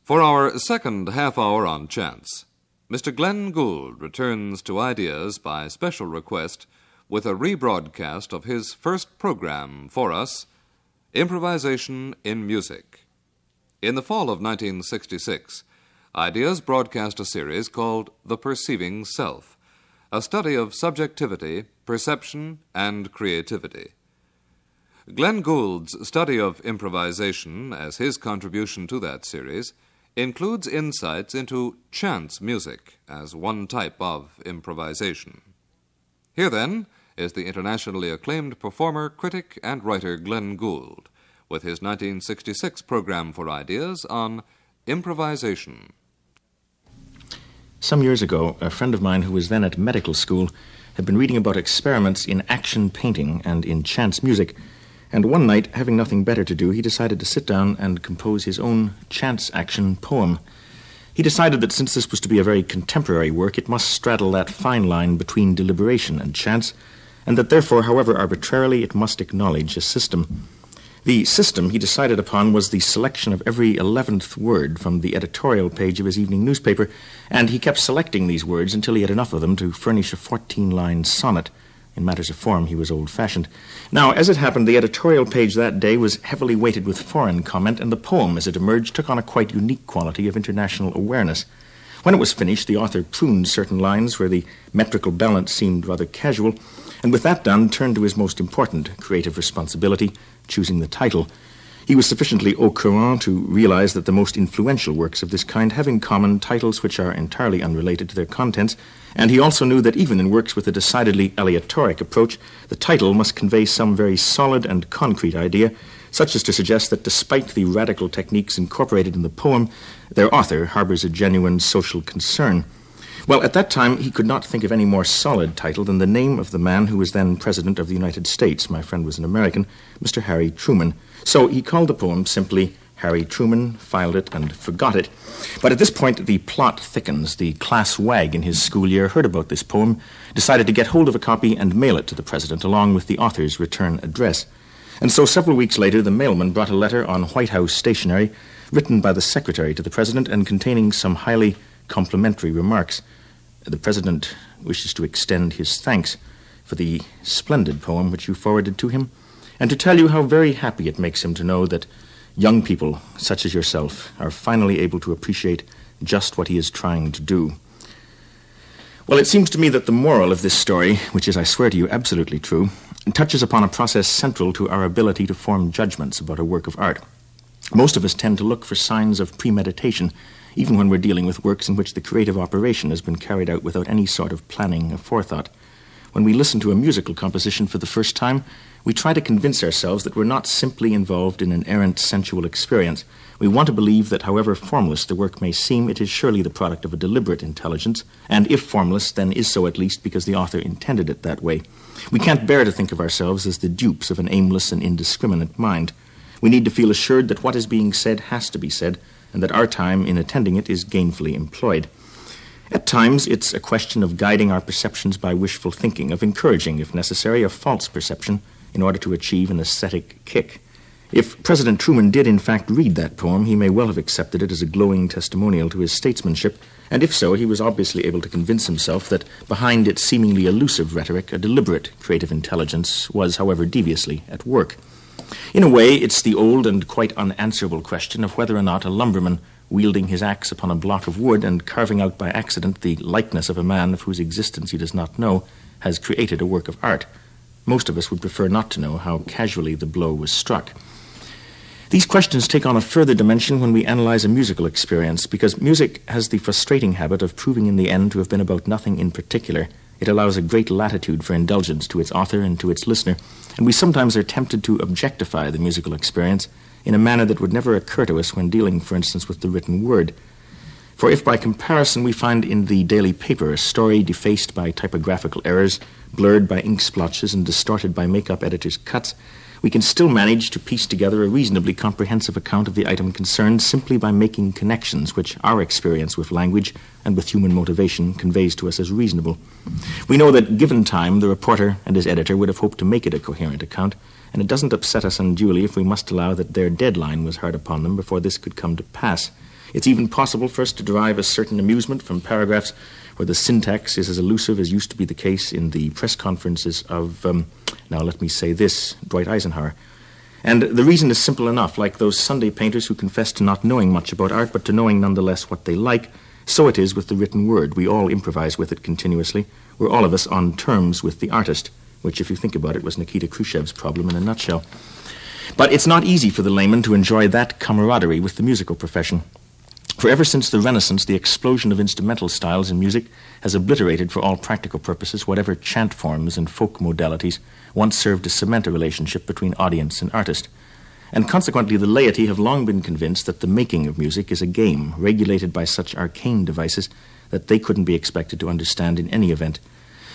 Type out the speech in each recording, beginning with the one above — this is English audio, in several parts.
For our second half-hour on Chance, Mr. Glenn Gould returns to Ideas by special request with a rebroadcast of his first program for us, Improvisation in Music. In the fall of 1966, Ideas broadcast a series called The Perceiving Self, a study of subjectivity, perception, and creativity. Glenn Gould's study of improvisation as his contribution to that series includes insights into chance music as one type of improvisation. Here, then, is the internationally acclaimed performer, critic, and writer Glenn Gould with his 1966 program for Ideas on improvisation. Some years ago, a friend of mine who was then at medical school had been reading about experiments in action painting and in chance music, and one night, having nothing better to do, he decided to sit down and compose his own chance action poem. He decided that since this was to be a very contemporary work, it must straddle that fine line between deliberation and chance, and that therefore, however arbitrarily, it must acknowledge a system. The system he decided upon was the selection of every 11th word from the editorial page of his evening newspaper, and he kept selecting these words until he had enough of them to furnish a 14-line sonnet. In matters of form, he was old-fashioned. Now, as it happened, the editorial page that day was heavily weighted with foreign comment, and the poem, as it emerged, took on a quite unique quality of international awareness. When it was finished, the author pruned certain lines where the metrical balance seemed rather casual, and with that done, turned to his most important creative responsibility, choosing the title. He was sufficiently au courant to realize that the most influential works of this kind have in common titles which are entirely unrelated to their contents, and he also knew that even in works with a decidedly aleatoric approach, the title must convey some very solid and concrete idea, such as to suggest that despite the radical techniques incorporated in the poem, their author harbors a genuine social concern. Well, at that time, he could not think of any more solid title than the name of the man who was then President of the United States. My friend was an American, Mr. Harry Truman. So he called the poem simply Harry Truman, filed it, and forgot it. But at this point, the plot thickens. The class wag in his school year heard about this poem, decided to get hold of a copy and mail it to the president, along with the author's return address. And so several weeks later, the mailman brought a letter on White House stationery, written by the secretary to the president and containing some highly complimentary remarks. The president wishes to extend his thanks for the splendid poem which you forwarded to him, and to tell you how very happy it makes him to know that young people, such as yourself, are finally able to appreciate just what he is trying to do. Well, it seems to me that the moral of this story, which is, I swear to you, absolutely true, touches upon a process central to our ability to form judgments about a work of art. Most of us tend to look for signs of premeditation, even when we're dealing with works in which the creative operation has been carried out without any sort of planning or forethought. When we listen to a musical composition for the first time, we try to convince ourselves that we're not simply involved in an errant sensual experience. We want to believe that however formless the work may seem, it is surely the product of a deliberate intelligence, and if formless, then is so at least because the author intended it that way. We can't bear to think of ourselves as the dupes of an aimless and indiscriminate mind. We need to feel assured that what is being said has to be said, and that our time in attending it is gainfully employed. At times, it's a question of guiding our perceptions by wishful thinking, of encouraging, if necessary, a false perception in order to achieve an aesthetic kick. If President Truman did in fact read that poem, he may well have accepted it as a glowing testimonial to his statesmanship, and if so, he was obviously able to convince himself that behind its seemingly elusive rhetoric, a deliberate creative intelligence was, however deviously, at work. In a way, it's the old and quite unanswerable question of whether or not a lumberman wielding his axe upon a block of wood and carving out by accident the likeness of a man of whose existence he does not know has created a work of art. Most of us would prefer not to know how casually the blow was struck. These questions take on a further dimension when we analyze a musical experience, because music has the frustrating habit of proving in the end to have been about nothing in particular. It allows a great latitude for indulgence to its author and to its listener, and we sometimes are tempted to objectify the musical experience in a manner that would never occur to us when dealing, for instance, with the written word. For if by comparison we find in the daily paper a story defaced by typographical errors, blurred by ink splotches, and distorted by makeup editors' cuts, we can still manage to piece together a reasonably comprehensive account of the item concerned simply by making connections which our experience with language and with human motivation conveys to us as reasonable. We know that, given time, the reporter and his editor would have hoped to make it a coherent account, and it doesn't upset us unduly if we must allow that their deadline was hard upon them before this could come to pass. It's even possible for us to derive a certain amusement from paragraphs where the syntax is as elusive as used to be the case in the press conferences of, Dwight Eisenhower. And the reason is simple enough. Like those Sunday painters who confess to not knowing much about art, but to knowing nonetheless what they like, so it is with the written word. We all improvise with it continuously. We're all of us on terms with the artist, which, if you think about it, was Nikita Khrushchev's problem in a nutshell. But it's not easy for the layman to enjoy that camaraderie with the musical profession. For ever since the Renaissance, the explosion of instrumental styles in music has obliterated for all practical purposes whatever chant forms and folk modalities once served to cement a relationship between audience and artist. And consequently, the laity have long been convinced that the making of music is a game regulated by such arcane devices that they couldn't be expected to understand in any event.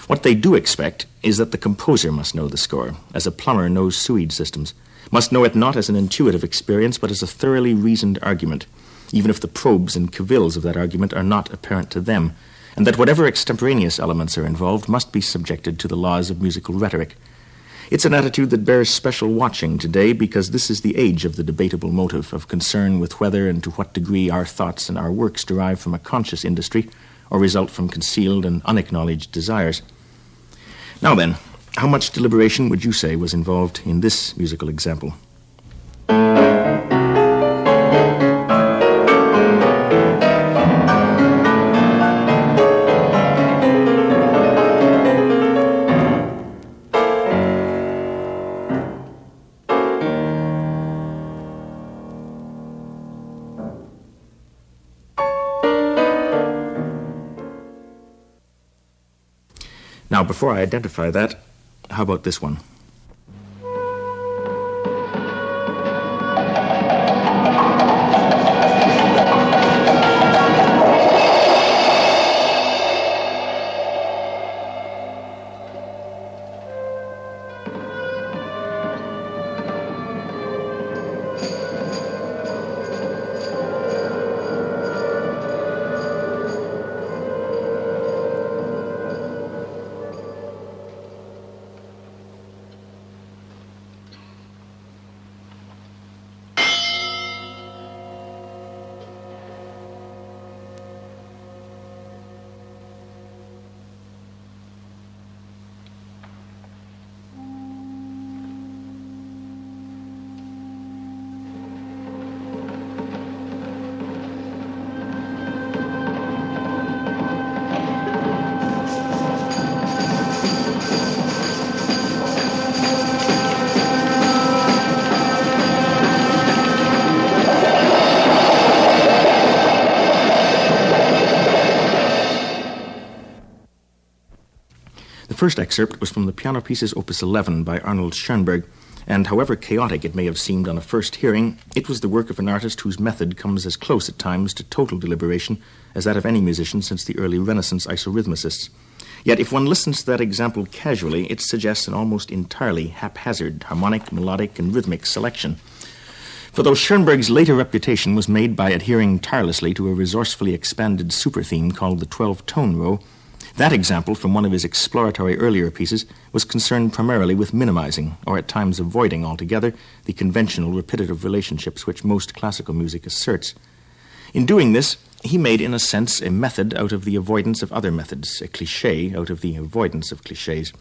What they do expect is that the composer must know the score, as a plumber knows sewage systems, must know it not as an intuitive experience, but as a thoroughly reasoned argument, even if the probes and cavils of that argument are not apparent to them, and that whatever extemporaneous elements are involved must be subjected to the laws of musical rhetoric. It's an attitude that bears special watching today because this is the age of the debatable motive, of concern with whether and to what degree our thoughts and our works derive from a conscious industry or result from concealed and unacknowledged desires. Now then, how much deliberation would you say was involved in this musical example? Now, before I identify that, how about this one? The first excerpt was from the piano pieces Opus 11 by Arnold Schoenberg, and however chaotic it may have seemed on a first hearing, it was the work of an artist whose method comes as close at times to total deliberation as that of any musician since the early Renaissance isorhythmicists. Yet if one listens to that example casually, it suggests an almost entirely haphazard harmonic, melodic, and rhythmic selection. For though Schoenberg's later reputation was made by adhering tirelessly to a resourcefully expanded super-theme called the 12-tone row, that example from one of his exploratory earlier pieces was concerned primarily with minimizing, or at times avoiding altogether, the conventional repetitive relationships which most classical music asserts. In doing this, he made, in a sense, a method out of the avoidance of other methods, a cliché out of the avoidance of clichés.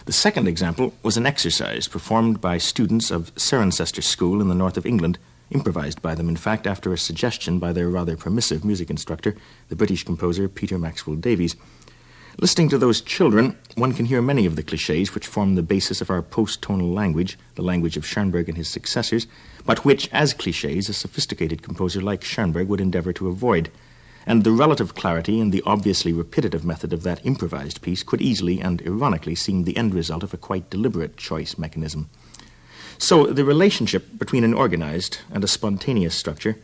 The second example was an exercise performed by students of Cirencester School in the north of England, improvised by them, in fact, after a suggestion by their rather permissive music instructor, the British composer Peter Maxwell Davies. Listening to those children, one can hear many of the clichés which form the basis of our post-tonal language, the language of Schoenberg and his successors, but which, as clichés, a sophisticated composer like Schoenberg would endeavor to avoid. And the relative clarity and the obviously repetitive method of that improvised piece could easily and ironically seem the end result of a quite deliberate choice mechanism. So the relationship between an organized and a spontaneous structure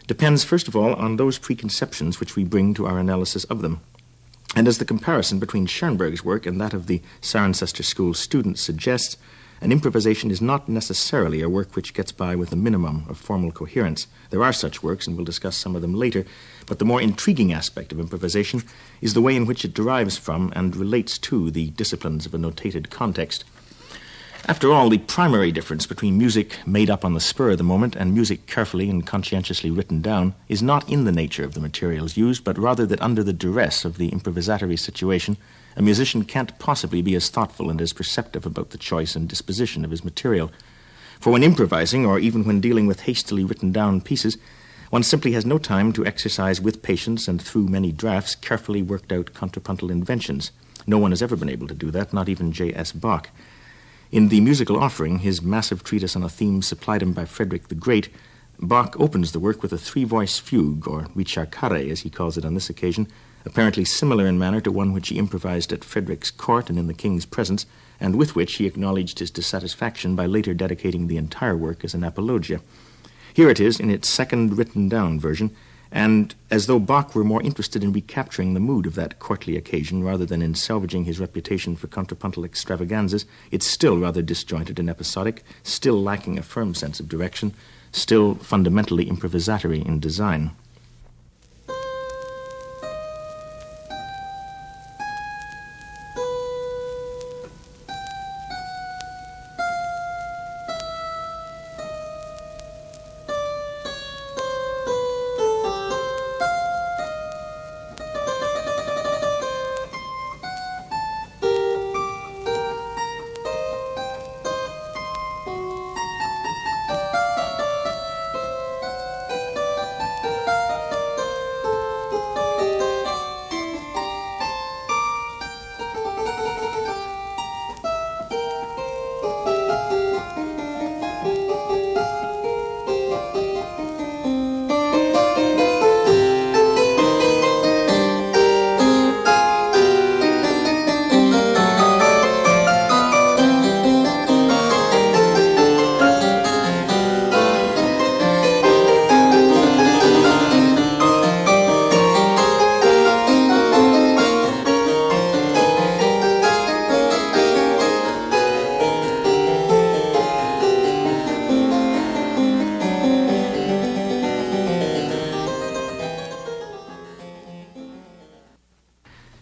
depends, first of all, on those preconceptions which we bring to our analysis of them. And as the comparison between Schoenberg's work and that of the Cirencester School students suggests, an improvisation is not necessarily a work which gets by with a minimum of formal coherence. There are such works, and we'll discuss some of them later, but the more intriguing aspect of improvisation is the way in which it derives from and relates to the disciplines of a notated context. After all, the primary difference between music made up on the spur of the moment and music carefully and conscientiously written down is not in the nature of the materials used, but rather that under the duress of the improvisatory situation, a musician can't possibly be as thoughtful and as perceptive about the choice and disposition of his material. For when improvising, or even when dealing with hastily written down pieces, one simply has no time to exercise with patience and through many drafts carefully worked out contrapuntal inventions. No one has ever been able to do that, not even J.S. Bach. In The Musical Offering, his massive treatise on a theme supplied him by Frederick the Great, Bach opens the work with a three-voice fugue, or ricercare as he calls it on this occasion, apparently similar in manner to one which he improvised at Frederick's court and in the king's presence, and with which he acknowledged his dissatisfaction by later dedicating the entire work as an apologia. Here it is in its second written-down version, and as though Bach were more interested in recapturing the mood of that courtly occasion rather than in salvaging his reputation for contrapuntal extravaganzas, it's still rather disjointed and episodic, still lacking a firm sense of direction, still fundamentally improvisatory in design.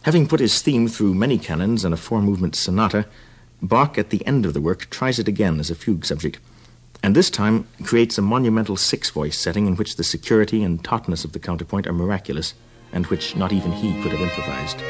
Having put his theme through many canons and a four-movement sonata, Bach, at the end of the work, tries it again as a fugue subject, and this time creates a monumental six-voice setting in which the security and tautness of the counterpoint are miraculous, and which not even he could have improvised.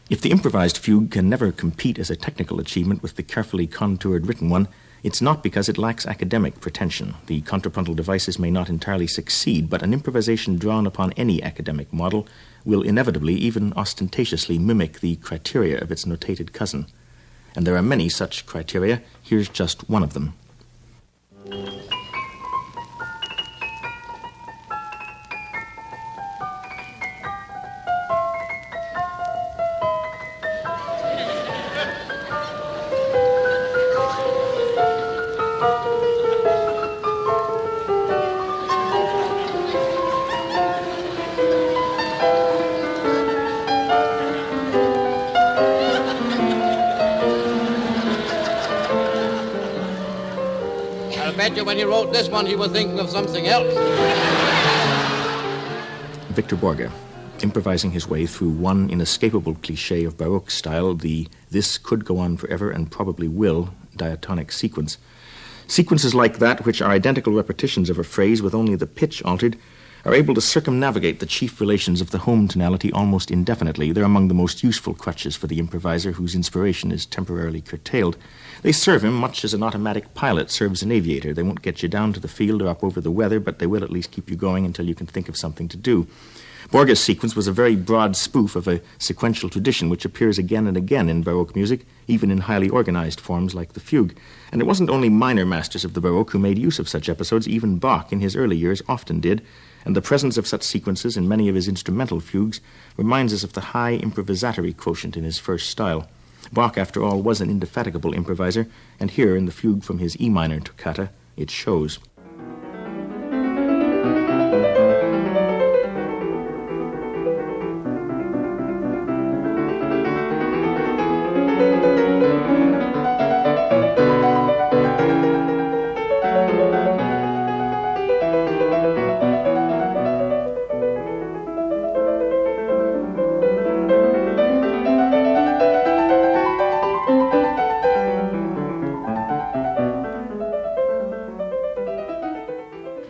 If the improvised fugue can never compete as a technical achievement with the carefully contoured written one, it's not because it lacks academic pretension. The contrapuntal devices may not entirely succeed, but an improvisation drawn upon any academic model will inevitably, even ostentatiously, mimic the criteria of its notated cousin. And there are many such criteria. Here's just one of them. I bet you when he wrote this one, he was thinking of something else. Victor Borge. improvising his way through one inescapable cliché of Baroque style, the "this could go on forever and probably will" diatonic sequence. Sequences like that, which are identical repetitions of a phrase with only the pitch altered, are able to circumnavigate the chief relations of the home tonality almost indefinitely. They're among the most useful crutches for the improviser whose inspiration is temporarily curtailed. They serve him much as an automatic pilot serves an aviator. They won't get you down to the field or up over the weather, but they will at least keep you going until you can think of something to do. Borges' sequence was a very broad spoof of a sequential tradition which appears again and again in Baroque music, even in highly organized forms like the fugue. And it wasn't only minor masters of the Baroque who made use of such episodes. Even Bach, in his early years, often did, and the presence of such sequences in many of his instrumental fugues reminds us of the high improvisatory quotient in his first style. Bach, after all, was an indefatigable improviser, and here, in the fugue from his E minor toccata, it shows.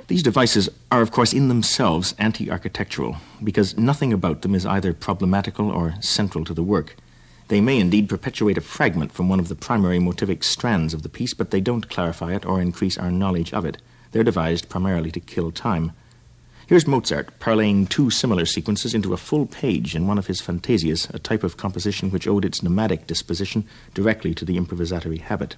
These devices are, of course, in themselves anti-architectural, because nothing about them is either problematical or central to the work. They may indeed perpetuate a fragment from one of the primary motivic strands of the piece, but they don't clarify it or increase our knowledge of it. They're devised primarily to kill time. Here's Mozart parlaying two similar sequences into a full page in one of his fantasias, a type of composition which owed its nomadic disposition directly to the improvisatory habit.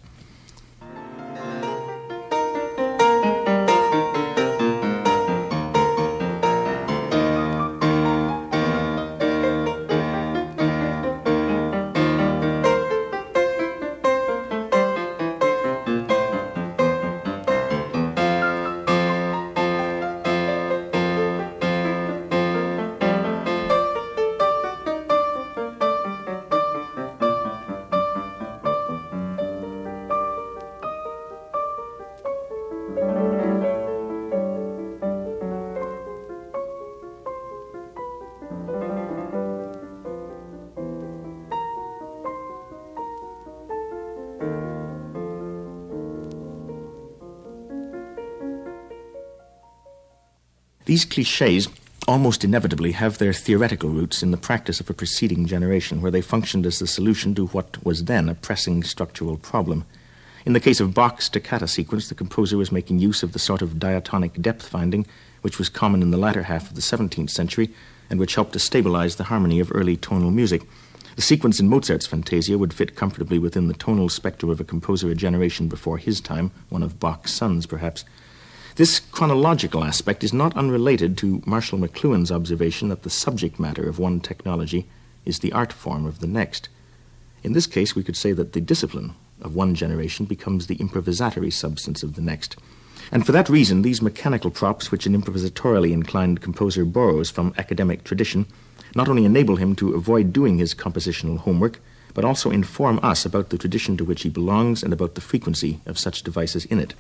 These clichés almost inevitably have their theoretical roots in the practice of a preceding generation, where they functioned as the solution to what was then a pressing structural problem. In the case of Bach's toccata sequence, the composer was making use of the sort of diatonic depth-finding which was common in the latter half of the 17th century and which helped to stabilize the harmony of early tonal music. The sequence in Mozart's Fantasia would fit comfortably within the tonal spectrum of a composer a generation before his time, one of Bach's sons, perhaps. This chronological aspect is not unrelated to Marshall McLuhan's observation that the subject matter of one technology is the art form of the next. In this case, we could say that the discipline of one generation becomes the improvisatory substance of the next. And for that reason, these mechanical props which an improvisatorially inclined composer borrows from academic tradition not only enable him to avoid doing his compositional homework, but also inform us about the tradition to which he belongs and about the frequency of such devices in it.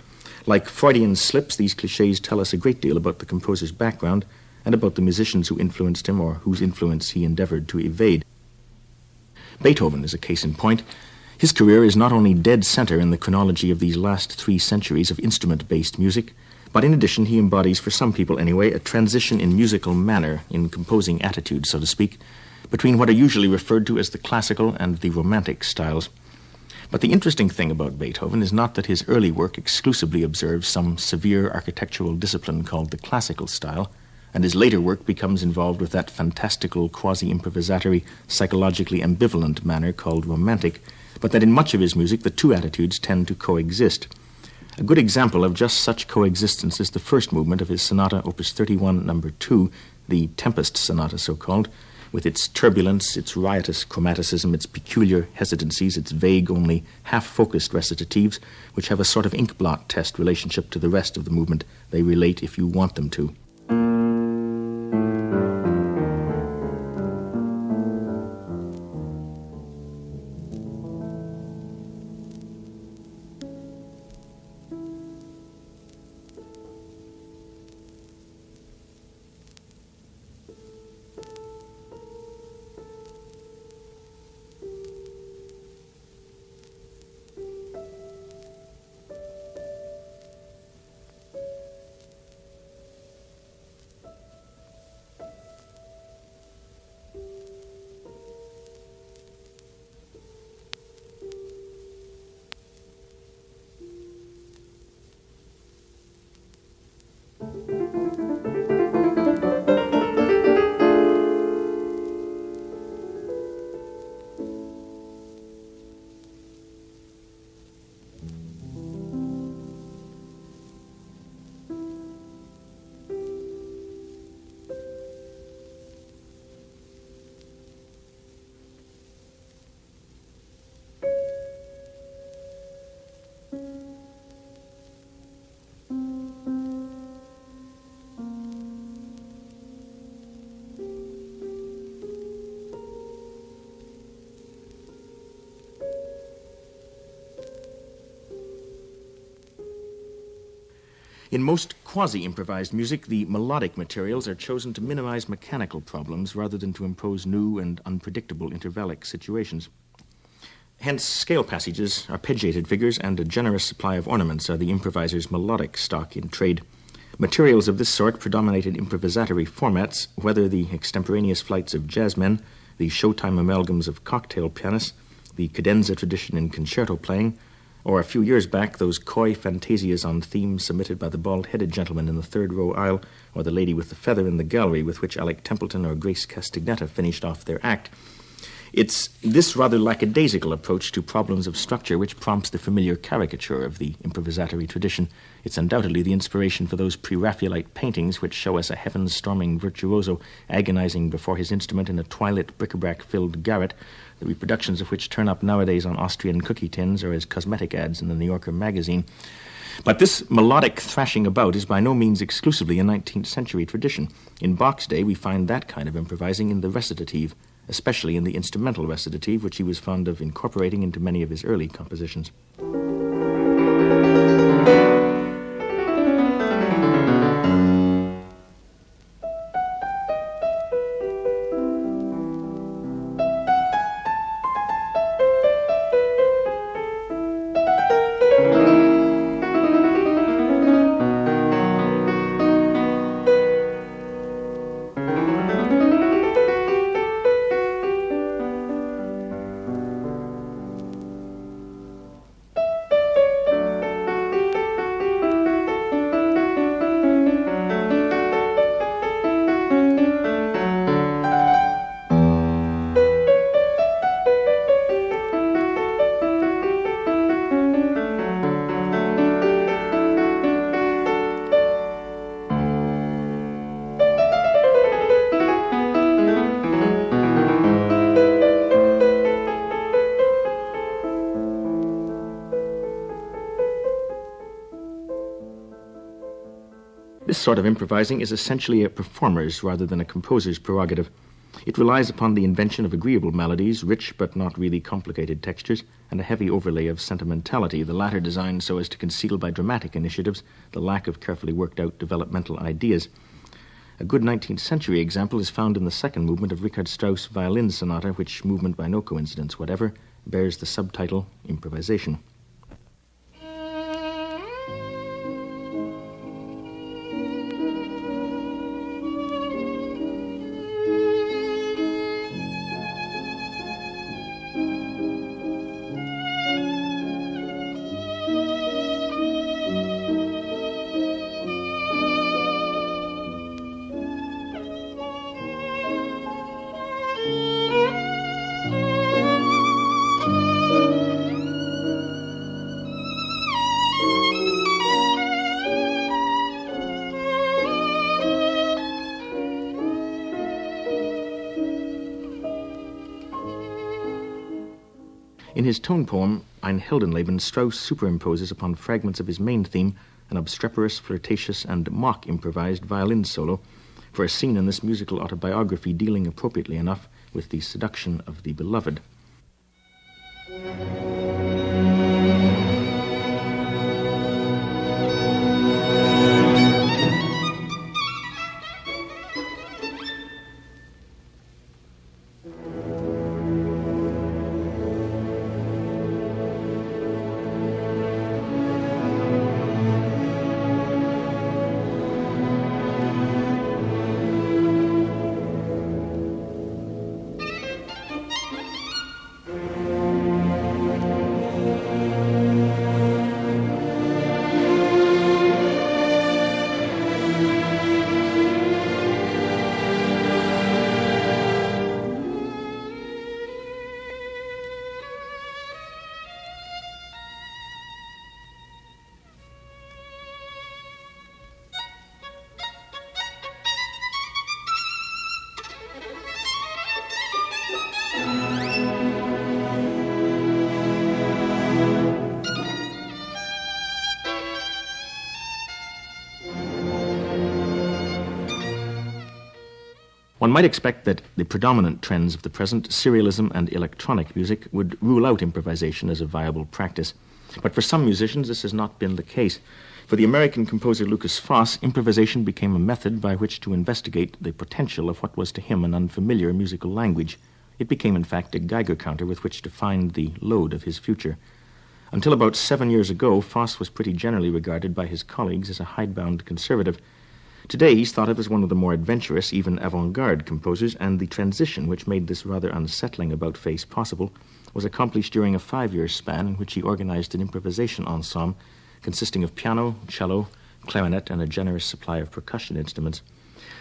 Like Freudian slips, these clichés tell us a great deal about the composer's background and about the musicians who influenced him or whose influence he endeavored to evade. Beethoven is a case in point. His career is not only dead center in the chronology of these last 3 centuries of instrument-based music, but in addition he embodies, for some people anyway, a transition in musical manner, in composing attitude, so to speak, between what are usually referred to as the classical and the romantic styles. But the interesting thing about Beethoven is not that his early work exclusively observes some severe architectural discipline called the classical style, and his later work becomes involved with that fantastical, quasi-improvisatory, psychologically ambivalent manner called romantic, but that in much of his music the two attitudes tend to coexist. A good example of just such coexistence is the first movement of his Sonata Opus 31, No. 2, the Tempest Sonata so-called, with its turbulence, its riotous chromaticism, its peculiar hesitancies, its vague, only half-focused recitatives, which have a sort of inkblot test relationship to the rest of the movement. They relate if you want them to. In most quasi-improvised music, the melodic materials are chosen to minimize mechanical problems rather than to impose new and unpredictable intervallic situations. Hence, scale passages, arpeggiated figures, and a generous supply of ornaments are the improviser's melodic stock in trade. Materials of this sort predominate in improvisatory formats, whether the extemporaneous flights of jazzmen, the showtime amalgams of cocktail pianists, the cadenza tradition in concerto playing, or a few years back, those coy fantasias on themes submitted by the bald-headed gentleman in the third-row aisle, or the lady with the feather in the gallery with which Alec Templeton or Grace Castagnetta finished off their act. It's this rather lackadaisical approach to problems of structure which prompts the familiar caricature of the improvisatory tradition. It's undoubtedly the inspiration for those pre-Raphaelite paintings which show us a heaven-storming virtuoso agonizing before his instrument in a twilit bric-a-brac-filled garret, the reproductions of which turn up nowadays on Austrian cookie tins or as cosmetic ads in the New Yorker magazine. But this melodic thrashing about is by no means exclusively a 19th century tradition. In Bach's day, we find that kind of improvising in the recitative, especially in the instrumental recitative, which he was fond of incorporating into many of his early compositions. This sort of improvising is essentially a performer's rather than a composer's prerogative. It relies upon the invention of agreeable melodies, rich but not really complicated textures, and a heavy overlay of sentimentality, the latter designed so as to conceal by dramatic initiatives the lack of carefully worked out developmental ideas. A good 19th century example is found in the second movement of Richard Strauss' Violin Sonata, which movement, by no coincidence whatever, bears the subtitle Improvisation. In his tone poem, Ein Heldenleben, Strauss superimposes upon fragments of his main theme an obstreperous, flirtatious, and mock-improvised violin solo for a scene in this musical autobiography dealing appropriately enough with the seduction of the beloved. One might expect that the predominant trends of the present, serialism and electronic music, would rule out improvisation as a viable practice. But for some musicians, this has not been the case. For the American composer Lukas Foss, improvisation became a method by which to investigate the potential of what was to him an unfamiliar musical language. It became, in fact, a Geiger counter with which to find the load of his future. Until about 7 years ago, Foss was pretty generally regarded by his colleagues as a hidebound conservative. Today, he's thought of as one of the more adventurous, even avant-garde composers, and the transition which made this rather unsettling about-face possible was accomplished during a 5-year span in which he organized an improvisation ensemble consisting of piano, cello, clarinet, and a generous supply of percussion instruments.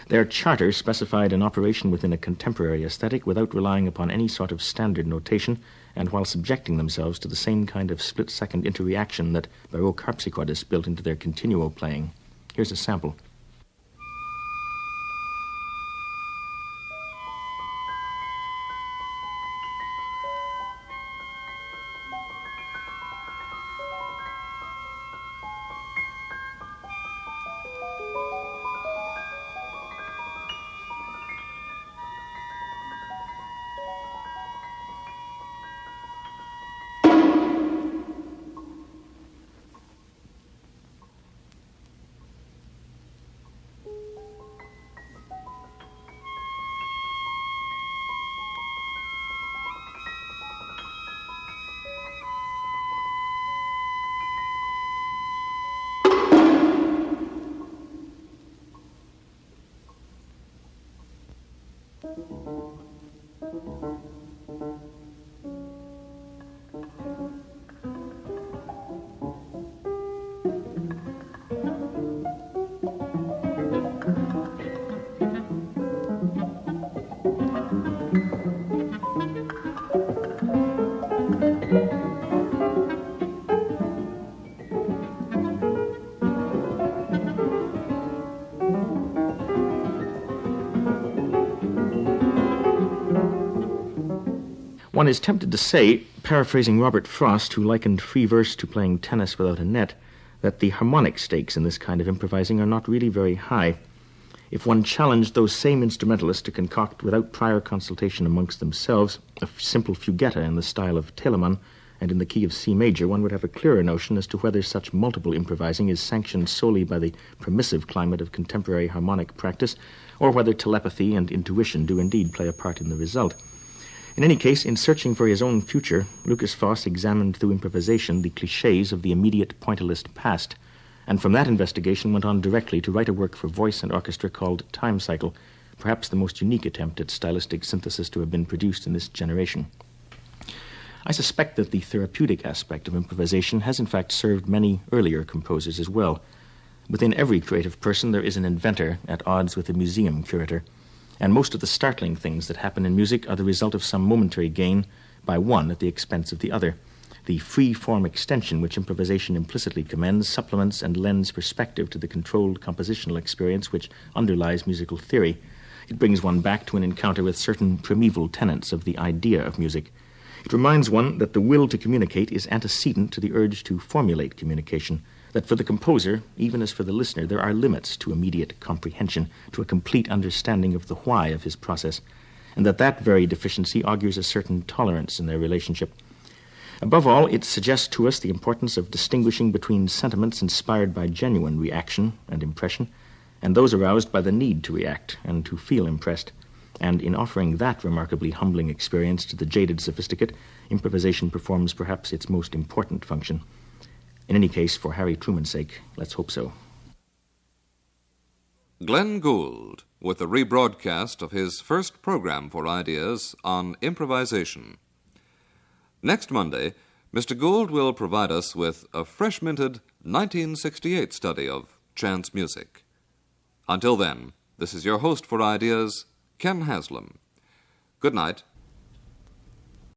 Their charter specified an operation within a contemporary aesthetic without relying upon any sort of standard notation, and while subjecting themselves to the same kind of split-second interreaction that Baroque harpsichordists built into their continuo playing. Here's a sample. One is tempted to say, paraphrasing Robert Frost, who likened free verse to playing tennis without a net, that the harmonic stakes in this kind of improvising are not really very high. If one challenged those same instrumentalists to concoct without prior consultation amongst themselves a simple fugetta in the style of Telemann and in the key of C major, one would have a clearer notion as to whether such multiple improvising is sanctioned solely by the permissive climate of contemporary harmonic practice, or whether telepathy and intuition do indeed play a part in the result. In any case, in searching for his own future, Lukas Foss examined through improvisation the clichés of the immediate pointillist past, and from that investigation went on directly to write a work for voice and orchestra called Time Cycle, perhaps the most unique attempt at stylistic synthesis to have been produced in this generation. I suspect that the therapeutic aspect of improvisation has in fact served many earlier composers as well. Within every creative person there is an inventor at odds with a museum curator, and most of the startling things that happen in music are the result of some momentary gain by one at the expense of the other. The free-form extension which improvisation implicitly commends supplements and lends perspective to the controlled compositional experience which underlies musical theory. It brings one back to an encounter with certain primeval tenets of the idea of music. It reminds one that the will to communicate is antecedent to the urge to formulate communication, that for the composer, even as for the listener, there are limits to immediate comprehension, to a complete understanding of the why of his process, and that very deficiency augurs a certain tolerance in their relationship. Above all, it suggests to us the importance of distinguishing between sentiments inspired by genuine reaction and impression, and those aroused by the need to react and to feel impressed. And in offering that remarkably humbling experience to the jaded sophisticate, improvisation performs perhaps its most important function. In any case, for Harry Truman's sake, let's hope so. Glenn Gould, with the rebroadcast of his first program for Ideas on improvisation. Next Monday, Mr. Gould will provide us with a fresh-minted 1968 study of chance music. Until then, this is your host for Ideas, Ken Haslam. Good night.